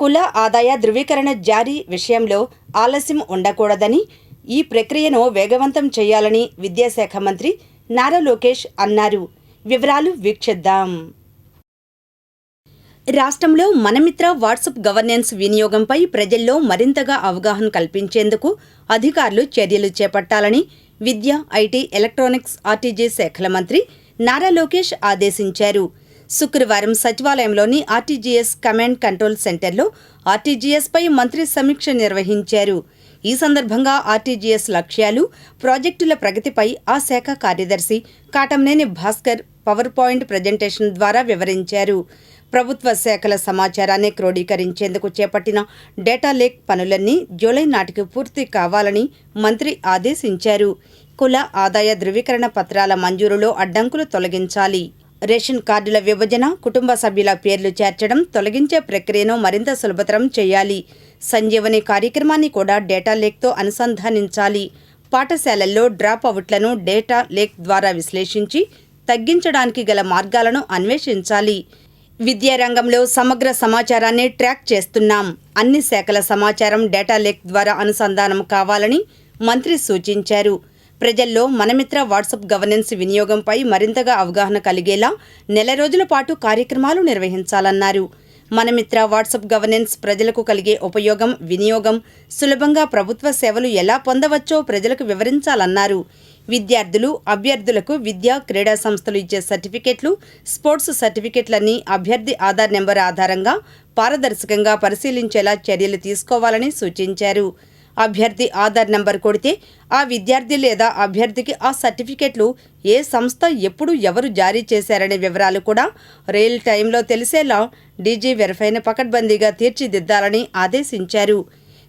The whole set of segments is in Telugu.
కుల ఆదాయ ధృవీకరణ జారీ విషయంలో ఆలస్యం ఉండకూడదని, ఈ ప్రక్రియను వేగవంతం చేయాలని విద్యాశాఖ మంత్రి నారా లోకేష్ అన్నారు. వివరాలు వీక్షిద్దాం. రాష్ట్రంలో మనమిత్ర వాట్సాప్ గవర్నెన్స్ వినియోగంపై ప్రజల్లో మరింతగా అవగాహన కల్పించేందుకు అధికారులు చర్యలు చేపట్టాలని విద్య, ఐటీ, ఎలక్ట్రానిక్స్, ఆర్టీజీ శాఖల మంత్రి నారా లోకేష్ ఆదేశించారు. శుక్రవారం సచివాలయంలోని ఆర్టీజీఎస్ కమాండ్ కంట్రోల్ సెంటర్లో ఆర్టీజీఎస్పై మంత్రి సమీక్ష నిర్వహించారు. ఈ సందర్భంగా ఆర్టీజీఎస్ లక్ష్యాలు, ప్రాజెక్టుల ప్రగతిపై ఆ శాఖ కార్యదర్శి Katamneni Bhaskar power point presentation ద్వారా వివరించారు. ప్రభుత్వ శాఖల సమాచారాన్ని క్రోడీకరించేందుకు చేపట్టిన డేటా లేక్ పనులన్నీ జూలై నాటికి పూర్తి కావాలని మంత్రి ఆదేశించారు. కుల ఆదాయ ధృవీకరణ పత్రాల మంజూరులో అడ్డంకులు తొలగించాలి. రేషన్ కార్డుల విభజన, కుటుంబ సభ్యుల పేర్లు చేర్చడం, తొలగించే ప్రక్రియను మరింత సులభతరం చేయాలి. సంజీవని కార్యక్రమాన్ని కూడా డేటా లేక్తో అనుసంధానించాలి. పాఠశాలల్లో డ్రాప్ అవుట్లను డేటా లేక్ ద్వారా విశ్లేషించి తగ్గించడానికి గల మార్గాలను అన్వేషించాలి. విద్యారంగంలో సమగ్ర సమాచారాన్ని ట్రాక్ చేస్తున్నాం. అన్ని శాఖల సమాచారం డేటా లేక్ ద్వారా అనుసంధానం కావాలని మంత్రి సూచించారు. ప్రజల్లో మనమిత్ర వాట్సాప్ గవర్నెన్స్ వినియోగంపై మరింతగా అవగాహన కలిగేలా నెల రోజుల పాటు కార్యక్రమాలు నిర్వహించాలన్నారు. మనమిత్ర వాట్సాప్ గవర్నెన్స్ ప్రజలకు కలిగే ఉపయోగం, వినియోగం, సులభంగా ప్రభుత్వ సేవలు ఎలా పొందవచ్చో ప్రజలకు వివరించాలన్నారు. విద్యార్థులు, అభ్యర్థులకు విద్యా, క్రీడా సంస్థలు ఇచ్చే సర్టిఫికెట్లు, స్పోర్ట్స్ సర్టిఫికెట్లన్నీ అభ్యర్థి ఆధార్ నెంబర్ ఆధారంగా పారదర్శకంగా పరిశీలించేలా చర్యలు తీసుకోవాలని సూచించారు. అభ్యర్థి ఆధార్ నంబర్ కొడితే ఆ విద్యార్థి లేదా అభ్యర్థికి ఆ సర్టిఫికెట్లు ఏ సంస్థ, ఎప్పుడు, ఎవరు జారీ చేశారనే వివరాలు కూడా రియల్ టైంలో తెలిసేలా డీజీ వెరిఫైని పకడ్బందీగా తీర్చిదిద్దాలని ఆదేశించారు.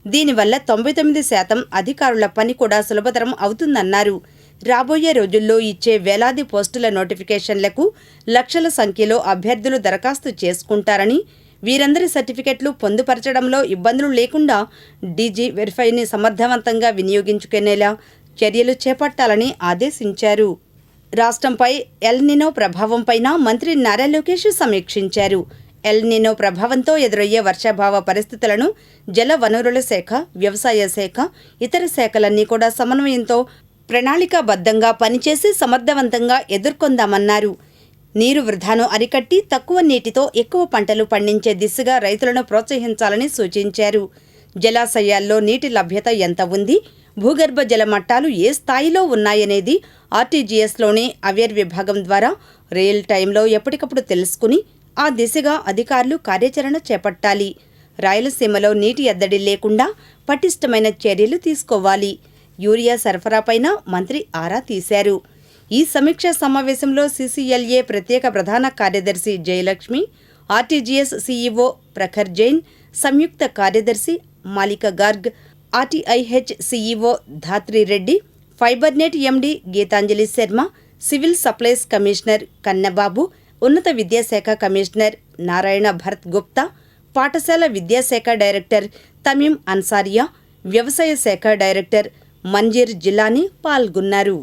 దీనివల్ల 99% అధికారుల పని కూడా సులభతరం అవుతుందన్నారు. రాబోయే రోజుల్లో ఇచ్చే వేలాది పోస్టుల నోటిఫికేషన్లకు లక్షల సంఖ్యలో అభ్యర్థులు దరఖాస్తు చేసుకుంటారని, వీరందరి సర్టిఫికెట్లు పొందుపరచడంలో ఇబ్బందులు లేకుండా డీజీ వెరిఫైని సమర్థవంతంగా వినియోగించుకునేలా చర్యలు చేపట్టాలని ఆదేశించారు. రాష్ట్రంపై ఎల్ నినో ప్రభావంపైన మంత్రి నారా లోకేష్ సమీక్షించారు. ఎల్ నినో ప్రభావంతో ఎదురయ్యే వర్షాభావ పరిస్థితులను జల వనరుల శాఖ, వ్యవసాయ శాఖ, ఇతర శాఖలన్నీ కూడా సమన్వయంతో ప్రణాళికాబద్ధంగా పనిచేసి సమర్థవంతంగా ఎదుర్కొందామన్నారు. నీరు వృధాను అరికట్టి తక్కువ నీటితో ఎక్కువ పంటలు పండించే దిశగా రైతులను ప్రోత్సహించాలని సూచించారు. జలాశయాల్లో నీటి లభ్యత ఎంత ఉంది, భూగర్భ జల మట్టాలు ఏ స్థాయిలో ఉన్నాయనేది ఆర్టీజీఎస్లోని అవేర్ విభాగం ద్వారా రియల్ టైంలో ఎప్పటికప్పుడు తెలుసుకుని ఆ దిశగా అధికారులు కార్యాచరణ చేపట్టాలి. రాయలసీమలో నీటి ఎద్దడి లేకుండా పటిష్టమైన చర్యలు తీసుకోవాలి. యూరియా సరఫరాపైన మంత్రి ఆరా తీశారు. ఈ సమీక్షా సమావేశంలో సీసీఎల్ఏ ప్రత్యేక ప్రధాన కార్యదర్శి జయలక్ష్మి, ఆర్టీజీఎస్ సీఈఓ ప్రఖర్ జైన్, సంయుక్త కార్యదర్శి Malika Garg, RTIH CEO Dhatri Reddy, FiberNet MD Geetanjali Sharma, civil supplies commissioner Kannababu, ఉన్నత విద్యాశాఖ కమిషనర్ నారాయణ భరత్ గుప్తా, పాఠశాల విద్యాశాఖ డైరెక్టర్ తమీం అన్సారియా, వ్యవసాయ శాఖ డైరెక్టర్ మంజీర్ జిలానీ పాల్గొన్నారు.